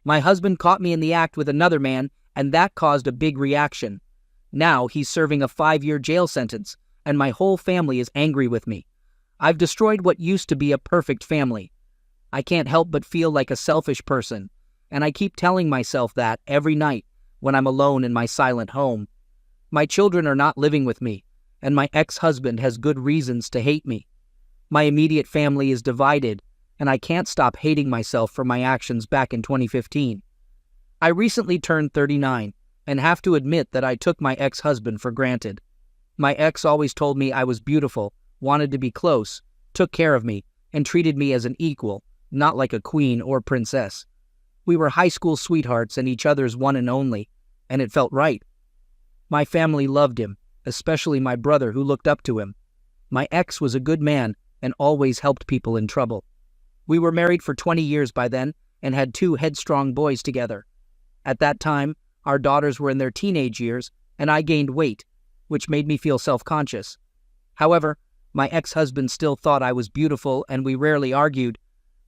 My husband caught me in the act with another man, and that caused a big reaction. Now he's serving a 5-year jail sentence, and my whole family is angry with me. I've destroyed what used to be a perfect family. I can't help but feel like a selfish person, and I keep telling myself that every night when I'm alone in my silent home. My children are not living with me, and my ex-husband has good reasons to hate me. My immediate family is divided, and I can't stop hating myself for my actions back in 2015. I recently turned 39, and have to admit that I took my ex-husband for granted. My ex always told me I was beautiful, wanted to be close, took care of me, and treated me as an equal, not like a queen or princess. We were high school sweethearts and each other's one and only, and it felt right. My family loved him, especially my brother who looked up to him. My ex was a good man and always helped people in trouble. We were married for 20 years by then and had 2 headstrong boys together. At that time, our daughters were in their teenage years, and I gained weight, which made me feel self-conscious. However, my ex-husband still thought I was beautiful and we rarely argued,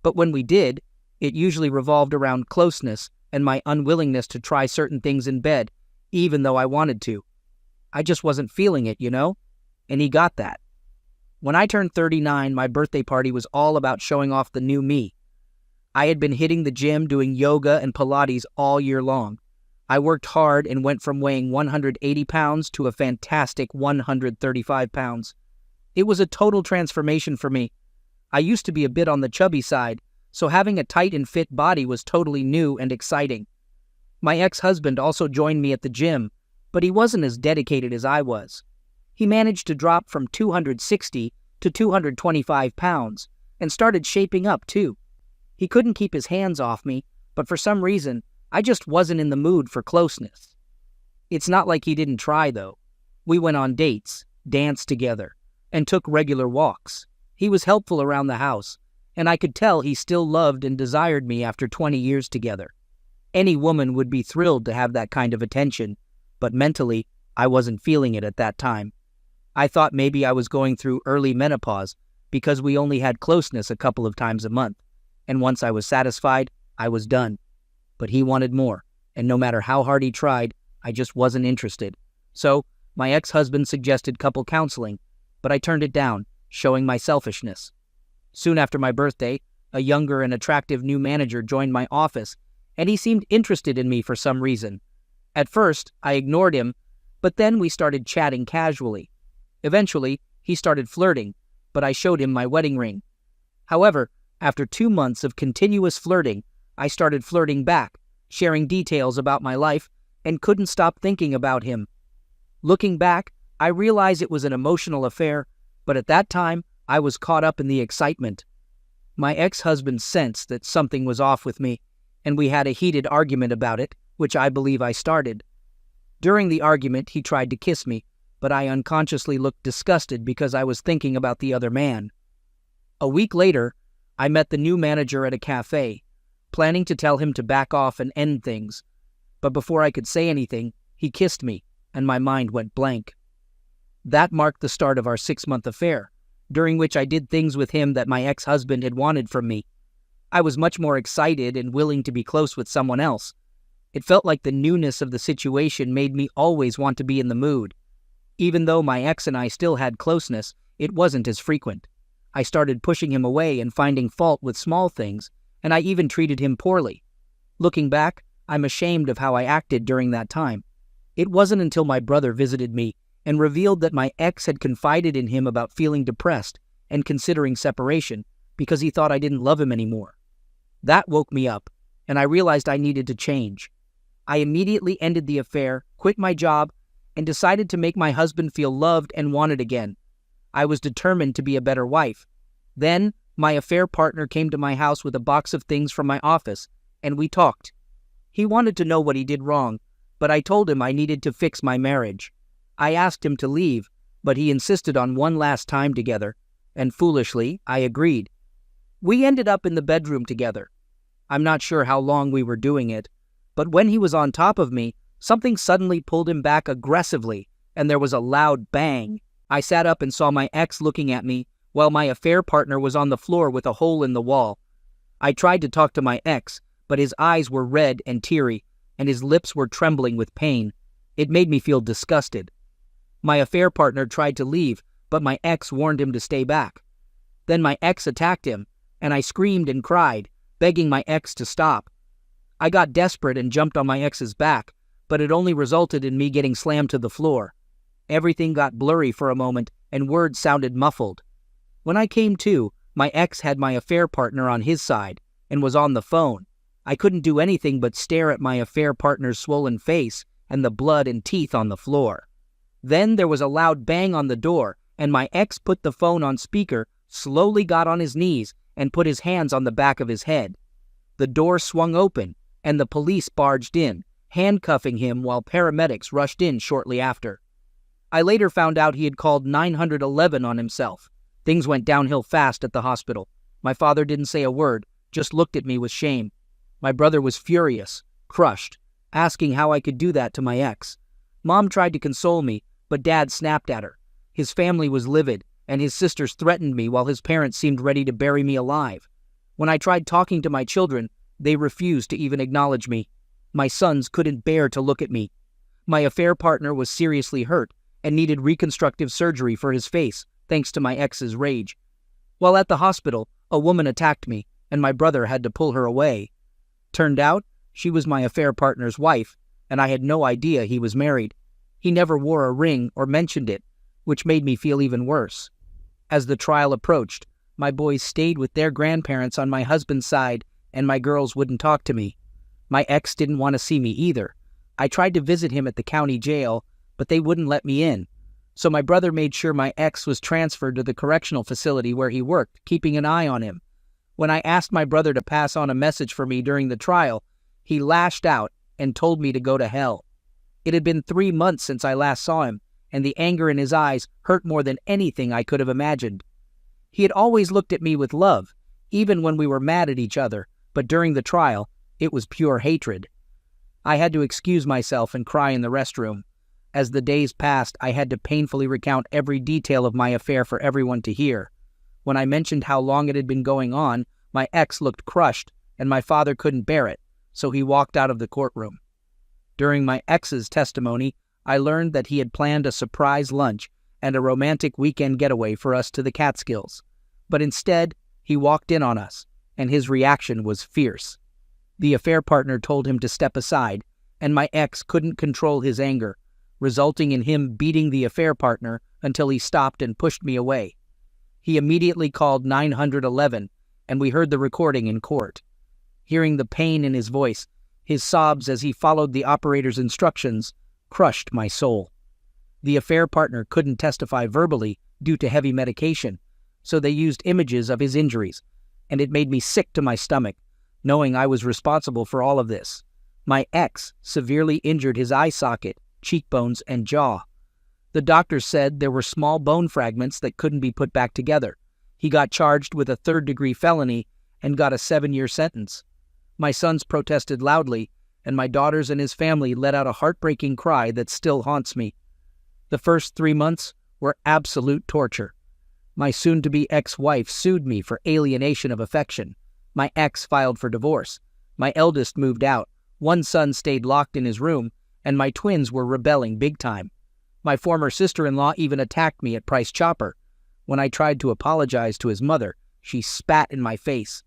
but when we did, it usually revolved around closeness and my unwillingness to try certain things in bed, even though I wanted to. I just wasn't feeling it, and he got that. When I turned 39, my birthday party was all about showing off the new me. I had been hitting the gym doing yoga and Pilates all year long. I worked hard and went from weighing 180 pounds to a fantastic 135 pounds. It was a total transformation for me. I used to be a bit on the chubby side, so having a tight and fit body was totally new and exciting. My ex-husband also joined me at the gym, but he wasn't as dedicated as I was. He managed to drop from 260 to 225 pounds and started shaping up too. He couldn't keep his hands off me, but for some reason, I just wasn't in the mood for closeness. It's not like he didn't try, though. We went on dates, danced together, and took regular walks. He was helpful around the house, and I could tell he still loved and desired me after 20 years together. Any woman would be thrilled to have that kind of attention, but mentally, I wasn't feeling it at that time. I thought maybe I was going through early menopause because we only had closeness a couple of times a month, and once I was satisfied, I was done. But he wanted more, and no matter how hard he tried, I just wasn't interested. So, my ex-husband suggested couple counseling, but I turned it down, showing my selfishness. Soon after my birthday, a younger and attractive new manager joined my office, and he seemed interested in me for some reason. At first, I ignored him, but then we started chatting casually. Eventually, he started flirting, but I showed him my wedding ring. However, after 2 months of continuous flirting, I started flirting back, sharing details about my life, and couldn't stop thinking about him. Looking back, I realize it was an emotional affair, but at that time, I was caught up in the excitement. My ex-husband sensed that something was off with me, and we had a heated argument about it, which I believe I started. During the argument, he tried to kiss me, but I unconsciously looked disgusted because I was thinking about the other man. A week later, I met the new manager at a cafe, planning to tell him to back off and end things. But before I could say anything, he kissed me, and my mind went blank. That marked the start of our 6-month affair, during which I did things with him that my ex-husband had wanted from me. I was much more excited and willing to be close with someone else. It felt like the newness of the situation made me always want to be in the mood. Even though my ex and I still had closeness, it wasn't as frequent. I started pushing him away and finding fault with small things, and I even treated him poorly. Looking back, I'm ashamed of how I acted during that time. It wasn't until my brother visited me and revealed that my ex had confided in him about feeling depressed and considering separation because he thought I didn't love him anymore. That woke me up, and I realized I needed to change. I immediately ended the affair, quit my job, and decided to make my husband feel loved and wanted again. I was determined to be a better wife. Then, my affair partner came to my house with a box of things from my office, and we talked. He wanted to know what he did wrong, but I told him I needed to fix my marriage. I asked him to leave, but he insisted on one last time together, and foolishly, I agreed. We ended up in the bedroom together. I'm not sure how long we were doing it, but when he was on top of me, something suddenly pulled him back aggressively, and there was a loud bang. I sat up and saw my ex looking at me, while my affair partner was on the floor with a hole in the wall. I tried to talk to my ex, but his eyes were red and teary, and his lips were trembling with pain. It made me feel disgusted. My affair partner tried to leave, but my ex warned him to stay back. Then my ex attacked him, and I screamed and cried, begging my ex to stop. I got desperate and jumped on my ex's back, but it only resulted in me getting slammed to the floor. Everything got blurry for a moment, and words sounded muffled. When I came to, my ex had my affair partner on his side and was on the phone. I couldn't do anything but stare at my affair partner's swollen face and the blood and teeth on the floor. Then there was a loud bang on the door, and my ex put the phone on speaker, slowly got on his knees, and put his hands on the back of his head. The door swung open, and the police barged in, handcuffing him while paramedics rushed in shortly after. I later found out he had called 911 on himself. Things went downhill fast at the hospital. My father didn't say a word, just looked at me with shame. My brother was furious, crushed, asking how I could do that to my ex. Mom tried to console me, but Dad snapped at her. His family was livid, and his sisters threatened me while his parents seemed ready to bury me alive. When I tried talking to my children, they refused to even acknowledge me. My sons couldn't bear to look at me. My affair partner was seriously hurt and needed reconstructive surgery for his face, thanks to my ex's rage. While at the hospital, a woman attacked me, and my brother had to pull her away. Turned out, she was my affair partner's wife, and I had no idea he was married. He never wore a ring or mentioned it, which made me feel even worse. As the trial approached, my boys stayed with their grandparents on my husband's side, and my girls wouldn't talk to me. My ex didn't want to see me either. I tried to visit him at the county jail, but they wouldn't let me in. So my brother made sure my ex was transferred to the correctional facility where he worked, keeping an eye on him. When I asked my brother to pass on a message for me during the trial, he lashed out and told me to go to hell. It had been 3 months since I last saw him, and the anger in his eyes hurt more than anything I could have imagined. He had always looked at me with love, even when we were mad at each other, but during the trial, it was pure hatred. I had to excuse myself and cry in the restroom. As the days passed, I had to painfully recount every detail of my affair for everyone to hear. When I mentioned how long it had been going on, my ex looked crushed, and my father couldn't bear it, so he walked out of the courtroom. During my ex's testimony, I learned that he had planned a surprise lunch and a romantic weekend getaway for us to the Catskills. But instead, he walked in on us, and his reaction was fierce. The affair partner told him to step aside, and my ex couldn't control his anger, resulting in him beating the affair partner until he stopped and pushed me away. He immediately called 911, and we heard the recording in court. Hearing the pain in his voice, his sobs as he followed the operator's instructions, crushed my soul. The affair partner couldn't testify verbally due to heavy medication, so they used images of his injuries, and it made me sick to my stomach, knowing I was responsible for all of this. My ex severely injured his eye socket, cheekbones, and jaw. The doctors said there were small bone fragments that couldn't be put back together. He got charged with a third-degree felony and got a 7-year sentence. My sons protested loudly, and my daughters and his family let out a heartbreaking cry that still haunts me. The first 3 months were absolute torture. My soon-to-be ex-wife sued me for alienation of affection. My ex filed for divorce. My eldest moved out. One son stayed locked in his room, and my twins were rebelling big time. My former sister-in-law even attacked me at Price Chopper. When I tried to apologize to his mother, she spat in my face.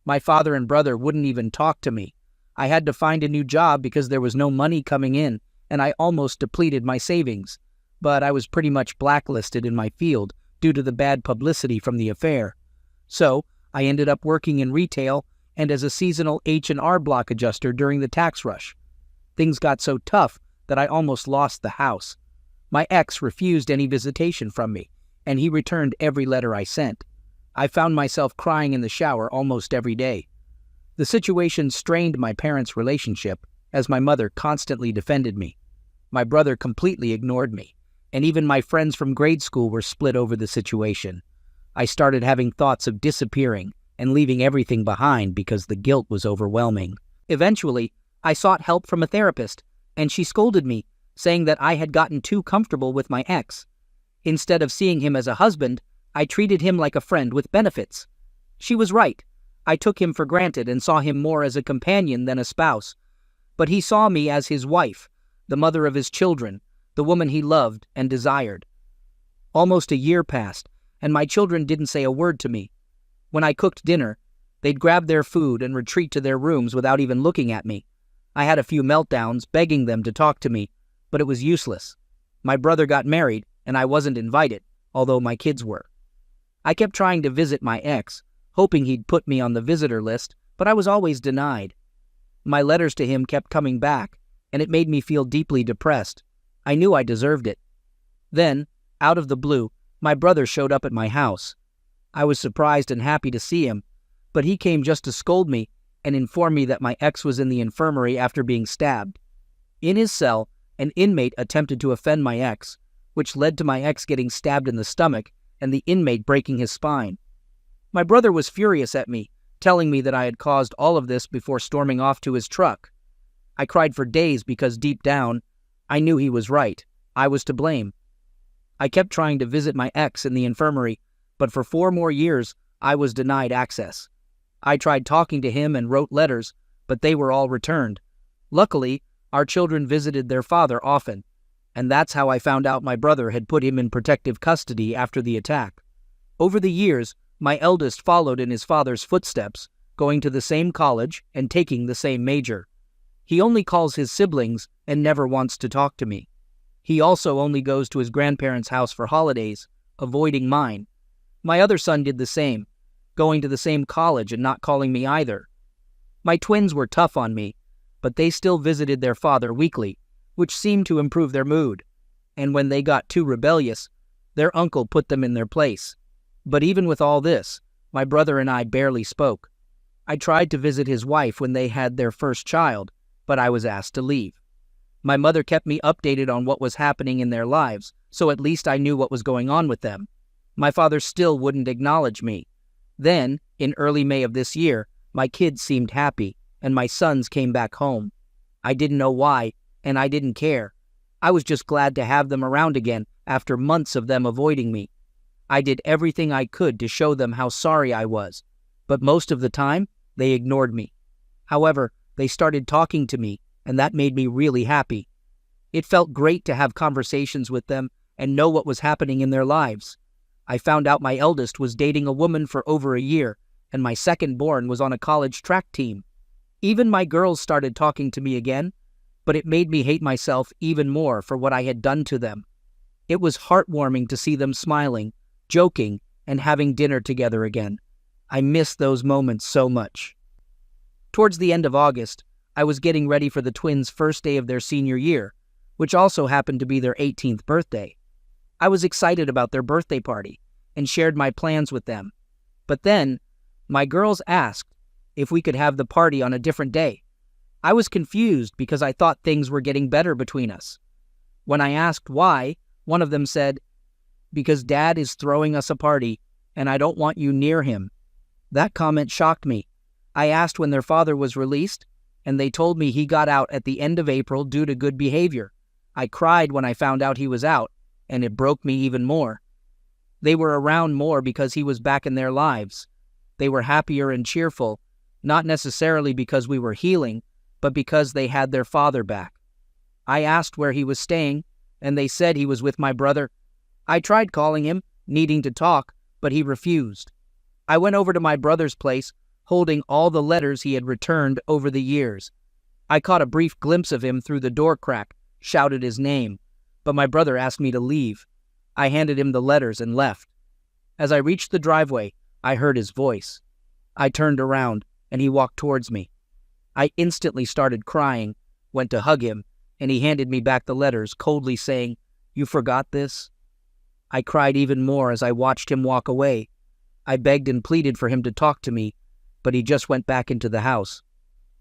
My father and brother wouldn't even talk to me. I had to find a new job because there was no money coming in, and I almost depleted my savings. But I was pretty much blacklisted in my field due to the bad publicity from the affair. So, I ended up working in retail and as a seasonal H&R Block adjuster during the tax rush. Things got so tough that I almost lost the house. My ex refused any visitation from me, and he returned every letter I sent. I found myself crying in the shower almost every day. The situation strained my parents' relationship, as my mother constantly defended me. My brother completely ignored me, and even my friends from grade school were split over the situation. I started having thoughts of disappearing and leaving everything behind because the guilt was overwhelming. Eventually, I sought help from a therapist, and she scolded me, saying that I had gotten too comfortable with my ex. Instead of seeing him as a husband, I treated him like a friend with benefits. She was right. I took him for granted and saw him more as a companion than a spouse. But he saw me as his wife, the mother of his children, the woman he loved and desired. Almost a year passed, and my children didn't say a word to me. When I cooked dinner, they'd grab their food and retreat to their rooms without even looking at me. I had a few meltdowns begging them to talk to me, but it was useless. My brother got married, and I wasn't invited, although my kids were. I kept trying to visit my ex, hoping he'd put me on the visitor list, but I was always denied. My letters to him kept coming back, and it made me feel deeply depressed. I knew I deserved it. Then, out of the blue, my brother showed up at my house. I was surprised and happy to see him, but he came just to scold me and inform me that my ex was in the infirmary after being stabbed. In his cell, an inmate attempted to offend my ex, which led to my ex getting stabbed in the stomach and the inmate breaking his spine. My brother was furious at me, telling me that I had caused all of this before storming off to his truck. I cried for days because deep down, I knew he was right. I was to blame. I kept trying to visit my ex in the infirmary, but for 4 more years, I was denied access. I tried talking to him and wrote letters, but they were all returned. Luckily, our children visited their father often, and that's how I found out my brother had put him in protective custody after the attack. Over the years, my eldest followed in his father's footsteps, going to the same college and taking the same major. He only calls his siblings and never wants to talk to me. He also only goes to his grandparents' house for holidays, avoiding mine. My other son did the same, going to the same college and not calling me either. My twins were tough on me, but they still visited their father weekly, which seemed to improve their mood. And when they got too rebellious, their uncle put them in their place. But even with all this, my brother and I barely spoke. I tried to visit his wife when they had their first child, but I was asked to leave. My mother kept me updated on what was happening in their lives, so at least I knew what was going on with them. My father still wouldn't acknowledge me. Then, in early May of this year, my kids seemed happy, and my sons came back home. I didn't know why, and I didn't care. I was just glad to have them around again after months of them avoiding me. I did everything I could to show them how sorry I was, but most of the time, they ignored me. However, they started talking to me, and that made me really happy. It felt great to have conversations with them and know what was happening in their lives. I found out my eldest was dating a woman for over a year, and my second-born was on a college track team. Even my girls started talking to me again, but it made me hate myself even more for what I had done to them. It was heartwarming to see them smiling, joking, and having dinner together again. I miss those moments so much. Towards the end of August, I was getting ready for the twins' first day of their senior year, which also happened to be their 18th birthday. I was excited about their birthday party and shared my plans with them. But then, my girls asked if we could have the party on a different day. I was confused because I thought things were getting better between us. When I asked why, one of them said, "Because Dad is throwing us a party, and I don't want you near him." That comment shocked me. I asked when their father was released, and they told me he got out at the end of April due to good behavior. I cried when I found out he was out, and it broke me even more. They were around more because he was back in their lives. They were happier and cheerful, not necessarily because we were healing, but because they had their father back. I asked where he was staying, and they said he was with my brother. I tried calling him, needing to talk, but he refused. I went over to my brother's place, holding all the letters he had returned over the years. I caught a brief glimpse of him through the door crack, shouted his name, but my brother asked me to leave. I handed him the letters and left. As I reached the driveway, I heard his voice. I turned around, and he walked towards me. I instantly started crying, went to hug him, and he handed me back the letters, coldly saying, "You forgot this?" I cried even more as I watched him walk away. I begged and pleaded for him to talk to me, but he just went back into the house.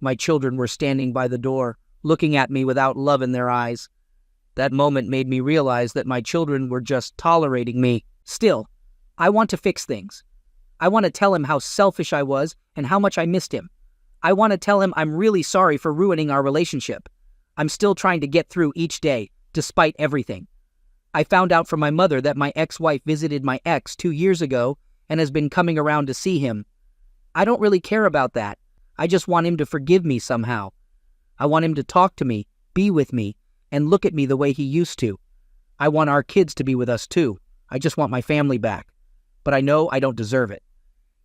My children were standing by the door, looking at me without love in their eyes. That moment made me realize that my children were just tolerating me. Still, I want to fix things. I want to tell him how selfish I was and how much I missed him. I want to tell him I'm really sorry for ruining our relationship. I'm still trying to get through each day, despite everything. I found out from my mother that my ex-wife visited my ex 2 years ago and has been coming around to see him. I don't really care about that. I just want him to forgive me somehow. I want him to talk to me, be with me, and look at me the way he used to. I want our kids to be with us too. I just want my family back. But I know I don't deserve it.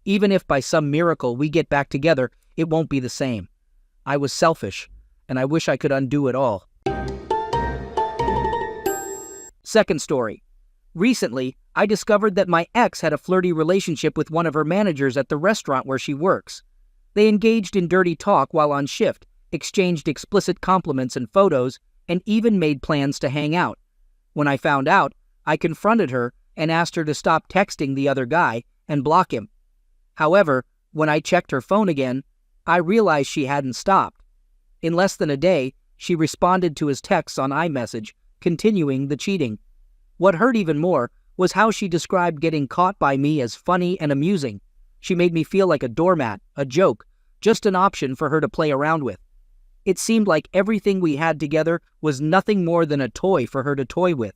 Even if by some miracle we get back together, it won't be the same. I was selfish, and I wish I could undo it all. Second story. Recently, I discovered that my ex had a flirty relationship with one of her managers at the restaurant where she works. They engaged in dirty talk while on shift, exchanged explicit compliments and photos, and even made plans to hang out. When I found out, I confronted her and asked her to stop texting the other guy and block him. However, when I checked her phone again, I realized she hadn't stopped. In less than a day, she responded to his texts on iMessage, continuing the cheating. What hurt even more was how she described getting caught by me as funny and amusing. She made me feel like a doormat, a joke, just an option for her to play around with. It seemed like everything we had together was nothing more than a toy for her to toy with.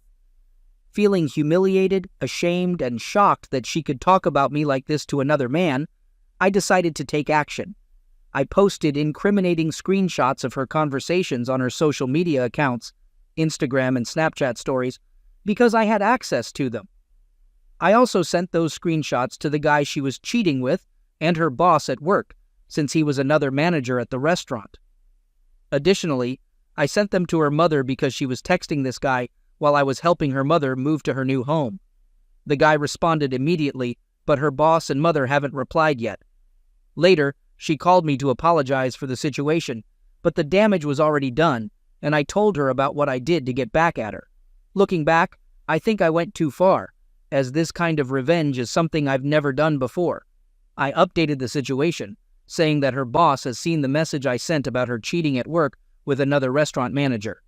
Feeling humiliated, ashamed, and shocked that she could talk about me like this to another man, I decided to take action. I posted incriminating screenshots of her conversations on her social media accounts, Instagram and Snapchat stories, because I had access to them. I also sent those screenshots to the guy she was cheating with and her boss at work, since he was another manager at the restaurant. Additionally, I sent them to her mother because she was texting this guy while I was helping her mother move to her new home. The guy responded immediately, but her boss and mother haven't replied yet. Later, she called me to apologize for the situation, but the damage was already done, and I told her about what I did to get back at her. Looking back, I think I went too far, as this kind of revenge is something I've never done before. I updated the situation, saying that her boss has seen the message I sent about her cheating at work with another restaurant manager.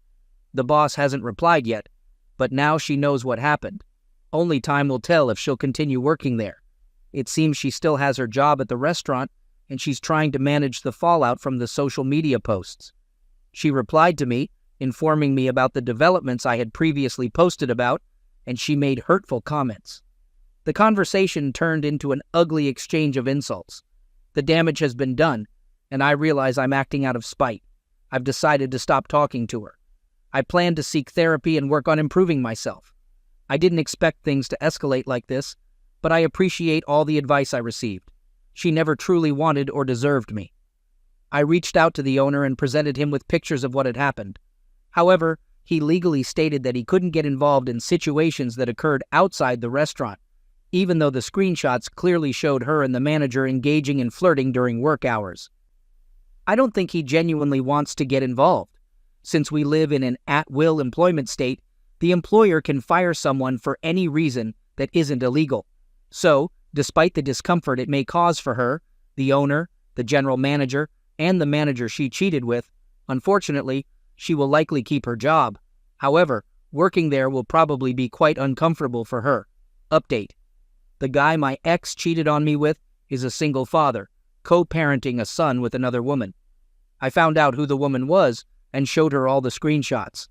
The boss hasn't replied yet, but now she knows what happened. Only time will tell if she'll continue working there. It seems she still has her job at the restaurant, and she's trying to manage the fallout from the social media posts. She replied to me, informing me about the developments I had previously posted about, and she made hurtful comments. The conversation turned into an ugly exchange of insults. The damage has been done, and I realize I'm acting out of spite. I've decided to stop talking to her. I plan to seek therapy and work on improving myself. I didn't expect things to escalate like this, but I appreciate all the advice I received. She never truly wanted or deserved me. I reached out to the owner and presented him with pictures of what had happened. However, he legally stated that he couldn't get involved in situations that occurred outside the restaurant, even though the screenshots clearly showed her and the manager engaging in flirting during work hours. I don't think he genuinely wants to get involved. Since we live in an at-will employment state, the employer can fire someone for any reason that isn't illegal. So, despite the discomfort it may cause for her, the owner, the general manager, and the manager she cheated with, unfortunately, she will likely keep her job. However, working there will probably be quite uncomfortable for her. Update. The guy my ex cheated on me with is a single father, co-parenting a son with another woman. I found out who the woman was and showed her all the screenshots.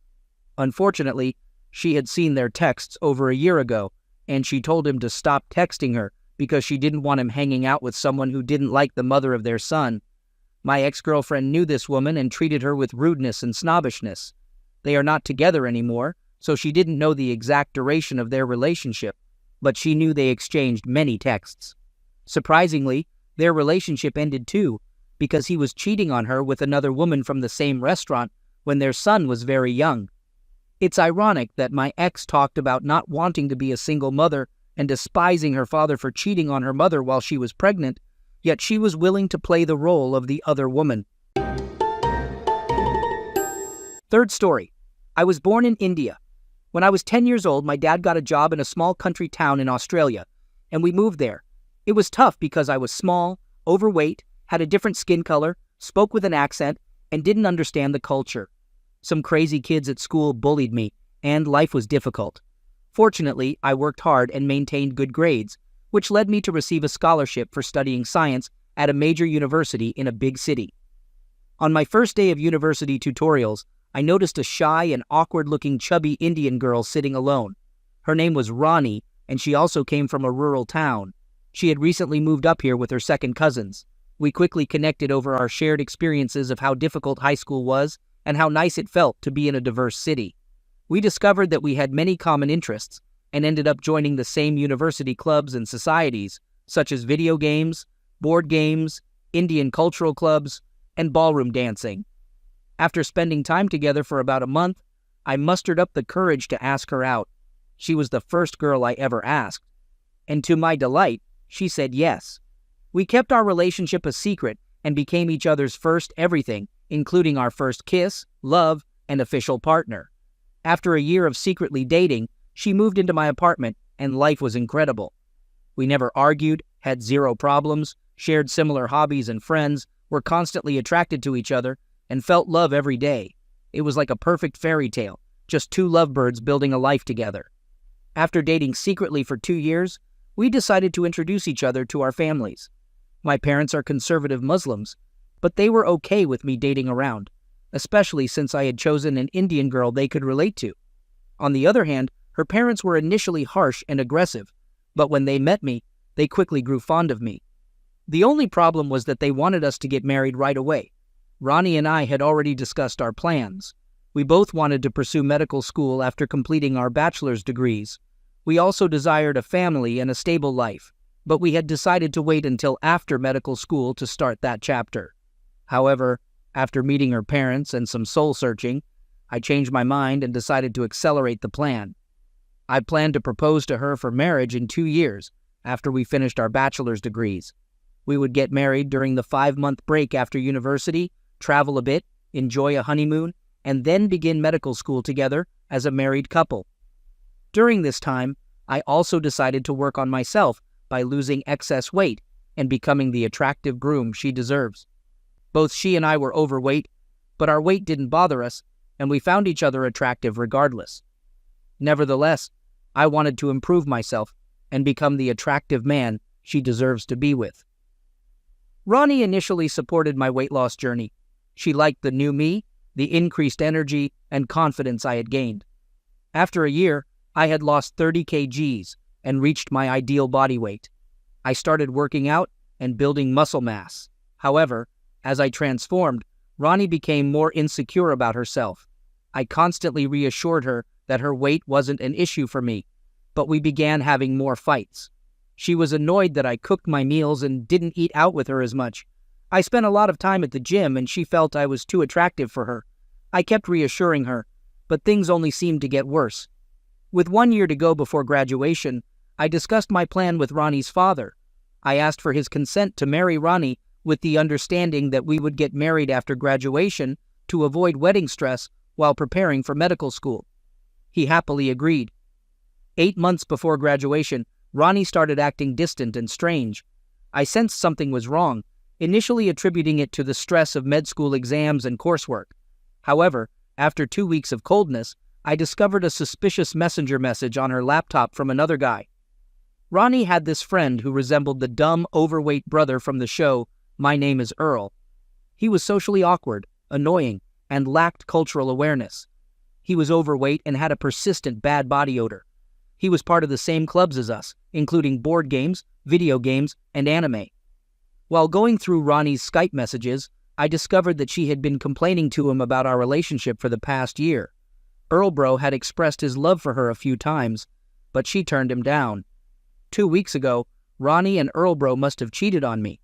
Unfortunately, she had seen their texts over a year ago, and she told him to stop texting her because she didn't want him hanging out with someone who didn't like the mother of their son. My ex-girlfriend knew this woman and treated her with rudeness and snobbishness. They are not together anymore, so she didn't know the exact duration of their relationship, but she knew they exchanged many texts. Surprisingly, their relationship ended too, because he was cheating on her with another woman from the same restaurant when their son was very young. It's ironic that my ex talked about not wanting to be a single mother and despising her father for cheating on her mother while she was pregnant, yet she was willing to play the role of the other woman. Third story. I was born in India. When I was 10 years old, my dad got a job in a small country town in Australia, and we moved there. It was tough because I was small, overweight, had a different skin color, spoke with an accent, and didn't understand the culture. Some crazy kids at school bullied me, and life was difficult. Fortunately, I worked hard and maintained good grades, which led me to receive a scholarship for studying science at a major university in a big city. On my first day of university tutorials, I noticed a shy and awkward-looking chubby Indian girl sitting alone. Her name was Rani, and she also came from a rural town. She had recently moved up here with her second cousins. We quickly connected over our shared experiences of how difficult high school was and how nice it felt to be in a diverse city. We discovered that we had many common interests and ended up joining the same university clubs and societies, such as video games, board games, Indian cultural clubs, and ballroom dancing. After spending time together for about a month, I mustered up the courage to ask her out. She was the first girl I ever asked, and to my delight, she said yes. We kept our relationship a secret and became each other's first everything, including our first kiss, love, and official partner. After a year of secretly dating, she moved into my apartment, and life was incredible. We never argued, had zero problems, shared similar hobbies and friends, were constantly attracted to each other, and felt love every day. It was like a perfect fairy tale, just two lovebirds building a life together. After dating secretly for 2 years, we decided to introduce each other to our families. My parents are conservative Muslims, but they were okay with me dating around, especially since I had chosen an Indian girl they could relate to. On the other hand, her parents were initially harsh and aggressive, but when they met me, they quickly grew fond of me. The only problem was that they wanted us to get married right away. Ronnie and I had already discussed our plans. We both wanted to pursue medical school after completing our bachelor's degrees. We also desired a family and a stable life, but we had decided to wait until after medical school to start that chapter. However, after meeting her parents and some soul-searching, I changed my mind and decided to accelerate the plan. I planned to propose to her for marriage in 2 years after we finished our bachelor's degrees. We would get married during the 5-month break after university, travel a bit, enjoy a honeymoon, and then begin medical school together as a married couple. During this time, I also decided to work on myself by losing excess weight and becoming the attractive groom she deserves. Both she and I were overweight, but our weight didn't bother us, and we found each other attractive regardless. Nevertheless, I wanted to improve myself and become the attractive man she deserves to be with. Ronnie initially supported my weight loss journey. She liked the new me, the increased energy and confidence I had gained. After a year, I had lost 30 kgs and reached my ideal body weight. I started working out and building muscle mass. However, as I transformed, Ronnie became more insecure about herself. I constantly reassured her that her weight wasn't an issue for me, but we began having more fights. She was annoyed that I cooked my meals and didn't eat out with her as much. I spent a lot of time at the gym and she felt I was too attractive for her. I kept reassuring her, but things only seemed to get worse. With 1 year to go before graduation, I discussed my plan with Ronnie's father. I asked for his consent to marry Ronnie with the understanding that we would get married after graduation to avoid wedding stress while preparing for medical school. He happily agreed. 8 months before graduation, Ronnie started acting distant and strange. I sensed something was wrong, initially attributing it to the stress of med school exams and coursework. However, after 2 weeks of coldness, I discovered a suspicious messenger message on her laptop from another guy. Ronnie had this friend who resembled the dumb, overweight brother from the show My Name is Earl. He was socially awkward, annoying, and lacked cultural awareness. He was overweight and had a persistent bad body odor. He was part of the same clubs as us, including board games, video games, and anime. While going through Ronnie's Skype messages, I discovered that she had been complaining to him about our relationship for the past year. Earlbro had expressed his love for her a few times, but she turned him down. 2 weeks ago, Ronnie and Earlbro must have cheated on me.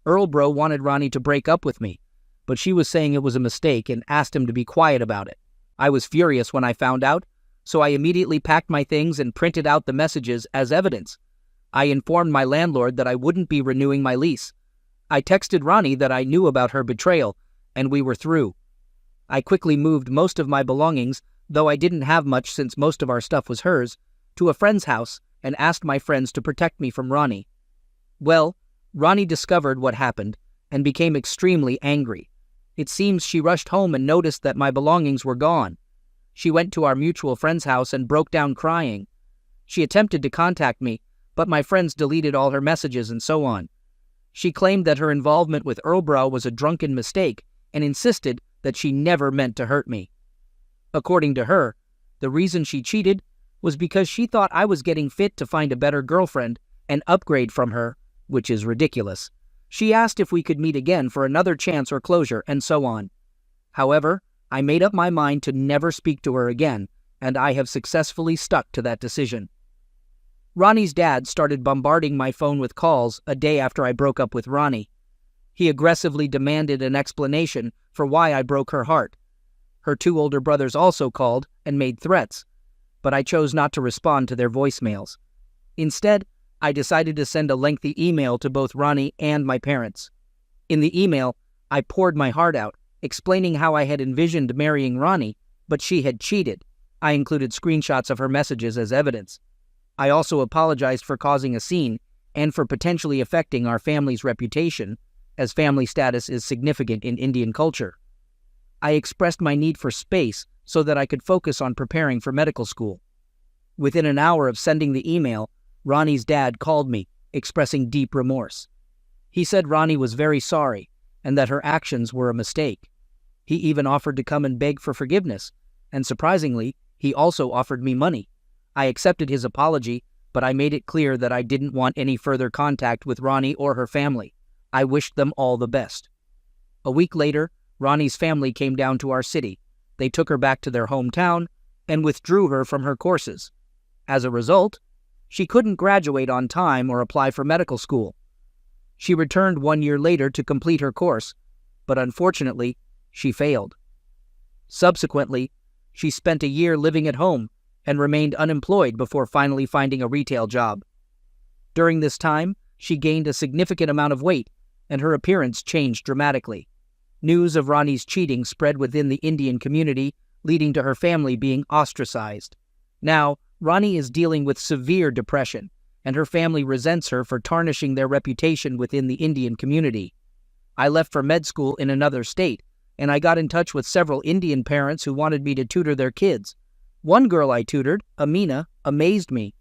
Earlbro wanted Ronnie to break up with me, but she was saying it was a mistake and asked him to be quiet about it. I was furious when I found out, so I immediately packed my things and printed out the messages as evidence. I informed my landlord that I wouldn't be renewing my lease. I texted Ronnie that I knew about her betrayal, and we were through. I quickly moved most of my belongings, though I didn't have much since most of our stuff was hers, to a friend's house and asked my friends to protect me from Ronnie. Well, Ronnie discovered what happened and became extremely angry. It seems she rushed home and noticed that my belongings were gone. She went to our mutual friend's house and broke down crying. She attempted to contact me, but my friends deleted all her messages and so on. She claimed that her involvement with Earlbro was a drunken mistake and insisted that she never meant to hurt me. According to her, the reason she cheated was because she thought I was getting fit to find a better girlfriend and upgrade from her, which is ridiculous. She asked if we could meet again for another chance or closure, and so on. However, I made up my mind to never speak to her again, and I have successfully stuck to that decision. Ronnie's dad started bombarding my phone with calls a day after I broke up with Ronnie. He aggressively demanded an explanation for why I broke her heart. Her 2 older brothers also called and made threats, but I chose not to respond to their voicemails. Instead, I decided to send a lengthy email to both Ronnie and my parents. In the email, I poured my heart out, explaining how I had envisioned marrying Ronnie, but she had cheated. I included screenshots of her messages as evidence. I also apologized for causing a scene and for potentially affecting our family's reputation, as family status is significant in Indian culture. I expressed my need for space so that I could focus on preparing for medical school. Within an hour of sending the email, Ronnie's dad called me, expressing deep remorse. He said Ronnie was very sorry and that her actions were a mistake. He even offered to come and beg for forgiveness, and surprisingly, he also offered me money. I accepted his apology, but I made it clear that I didn't want any further contact with Ronnie or her family. I wished them all the best. A week later, Ronnie's family came down to our city. They took her back to their hometown and withdrew her from her courses. As a result, she couldn't graduate on time or apply for medical school. She returned 1 year later to complete her course, but unfortunately, she failed. Subsequently, she spent a year living at home and remained unemployed before finally finding a retail job. During this time, she gained a significant amount of weight, and her appearance changed dramatically. News of Ronnie's cheating spread within the Indian community, leading to her family being ostracized. Now, Ronnie is dealing with severe depression, and her family resents her for tarnishing their reputation within the Indian community. I left for med school in another state, and I got in touch with several Indian parents who wanted me to tutor their kids. One girl I tutored, Amina, amazed me.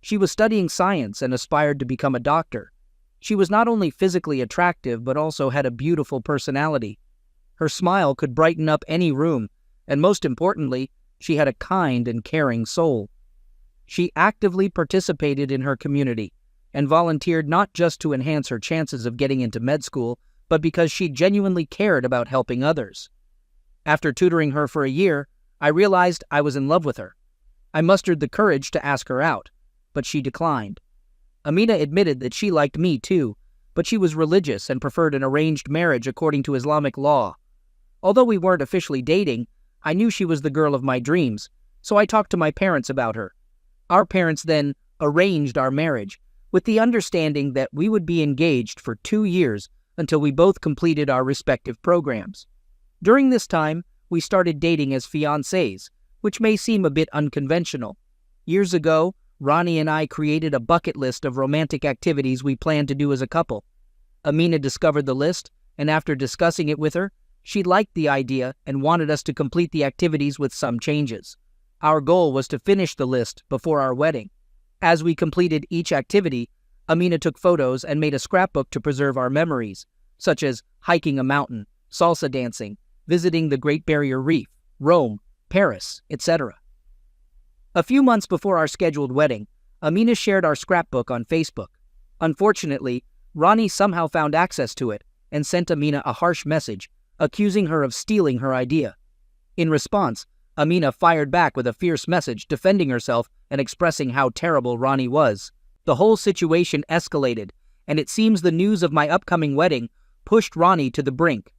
She was studying science and aspired to become a doctor. She was not only physically attractive, but also had a beautiful personality. Her smile could brighten up any room, and most importantly, she had a kind and caring soul. She actively participated in her community and volunteered not just to enhance her chances of getting into med school, but because she genuinely cared about helping others. After tutoring her for a year, I realized I was in love with her. I mustered the courage to ask her out, but she declined. Amina admitted that she liked me too, but she was religious and preferred an arranged marriage according to Islamic law. Although we weren't officially dating, I knew she was the girl of my dreams, so I talked to my parents about her. Our parents then arranged our marriage, with the understanding that we would be engaged for 2 years until we both completed our respective programs. During this time, we started dating as fiancés, which may seem a bit unconventional. Years ago, Ronnie and I created a bucket list of romantic activities we planned to do as a couple. Amina discovered the list, and after discussing it with her, she liked the idea and wanted us to complete the activities with some changes. Our goal was to finish the list before our wedding. As we completed each activity, Amina took photos and made a scrapbook to preserve our memories, such as hiking a mountain, salsa dancing, visiting the Great Barrier Reef, Rome, Paris, etc. A few months before our scheduled wedding, Amina shared our scrapbook on Facebook. Unfortunately, Ronnie somehow found access to it and sent Amina a harsh message, accusing her of stealing her idea. In response, Amina fired back with a fierce message defending herself and expressing how terrible Ronnie was. The whole situation escalated, and it seems the news of my upcoming wedding pushed Ronnie to the brink.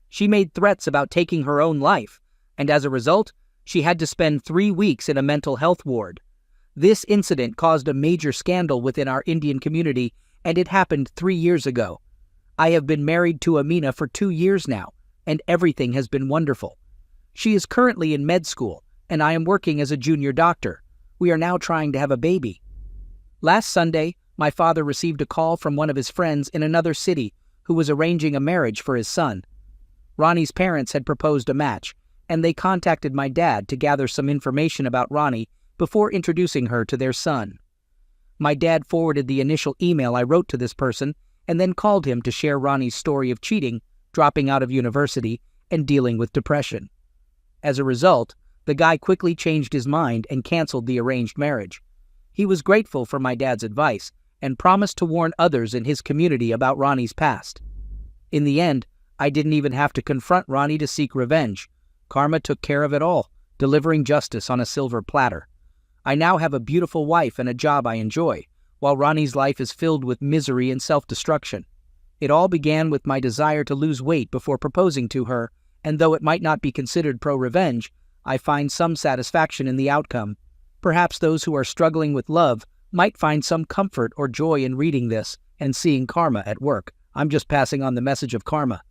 She made threats about taking her own life, and as a result, she had to spend 3 weeks in a mental health ward. This incident caused a major scandal within our Indian community, and it happened 3 years ago. I have been married to Amina for 2 years now, and everything has been wonderful. She is currently in med school, and I am working as a junior doctor. We are now trying to have a baby. Last Sunday, my father received a call from one of his friends in another city who was arranging a marriage for his son. Ronnie's parents had proposed a match, and they contacted my dad to gather some information about Ronnie before introducing her to their son. My dad forwarded the initial email I wrote to this person and then called him to share Ronnie's story of cheating, dropping out of university, and dealing with depression. As a result, the guy quickly changed his mind and canceled the arranged marriage. He was grateful for my dad's advice and promised to warn others in his community about Ronnie's past. In the end, I didn't even have to confront Ronnie to seek revenge. Karma took care of it all, delivering justice on a silver platter. I now have a beautiful wife and a job I enjoy, while Ronnie's life is filled with misery and self-destruction. It all began with my desire to lose weight before proposing to her, and though it might not be considered pro-revenge, I find some satisfaction in the outcome. Perhaps those who are struggling with love might find some comfort or joy in reading this and seeing karma at work. I'm just passing on the message of karma.